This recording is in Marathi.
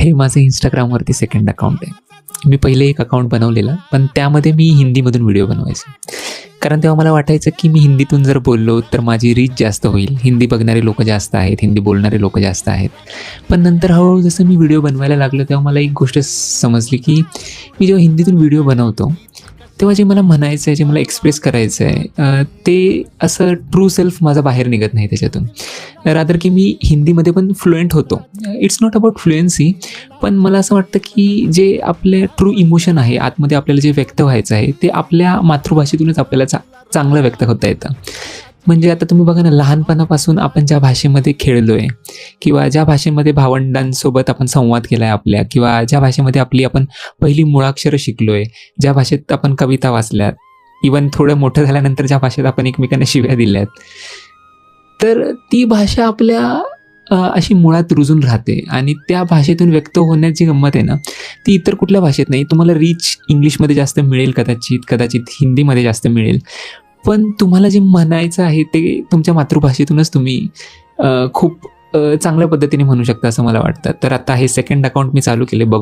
हे माझं Instagramवरती सेकंड अकाउंट आहे. मी पहिले एक अकाउंट बनवलेलं, पण त्यामध्ये मी हिंदीमधून व्हिडिओ बनवायचो. कारण तेव्हा मला वाटायचं की मी हिंदीतून जर बोललो तर माझी रीच जास्त होईल. हिंदी बघणारे लोकं जास्त आहेत, हिंदी बोलणारे लोकं जास्त आहेत. पण नंतर हळूहळू जसं मी व्हिडिओ बनवायला लागलो तेव्हा मला एक गोष्ट समजली की मी जेव्हा हिंदीतून व्हिडिओ बनवतो तेव्हा जे मला म्हणायचं आहे, जे मला एक्सप्रेस करायचं आहे ते असं ट्रू सेल्फ माझा बाहेर निघत नाही त्याच्यातून. रादर की मी हिंदीमध्ये पण फ्लुएंट होतो. इट्स नॉट अबाउट फ्लुएन्सी, पण मला असं वाटतं की जे आपले ट्रू इमोशन आहे, आतमध्ये आपल्याला जे व्यक्त व्हायचं आहे ते आपल्या मातृभाषेतूनच आपल्याला चांगलं व्यक्त होता येतं. म्हणजे आता तुम्ही बघा ना, लहानपणापासून आपण ज्या भाषेमध्ये खेळलो आहे किंवा ज्या भाषेमध्ये भावंडांसोबत आपण संवाद केला आहे आपल्या, किंवा ज्या भाषेमध्ये आपण पहिली मुळाक्षरं शिकलो आहे, ज्या भाषेत आपण कविता वाचल्यात, इवन थोडं मोठं झाल्यानंतर ज्या भाषेत आपण एकमेकांना शिव्या दिल्यात, तर ती भाषा आपल्या अशी मुळात रुजून राहते आणि त्या भाषेतून व्यक्त होण्याची गंमत आहे ना, ती इतर कुठल्या भाषेत नाही. तुम्हाला रीच इंग्लिशमध्ये जास्त मिळेल कदाचित हिंदीमध्ये जास्त मिळेल, पण तुम्हाला जे म्हणायचं आहे ते तुमच्या मातृभाषेतूनच तुम्ही खूप चांगल्या पद्धतीने म्हणू शकता असं मला वाटतं. तर आता हे सेकंड अकाउंट मी चालू केले, बघू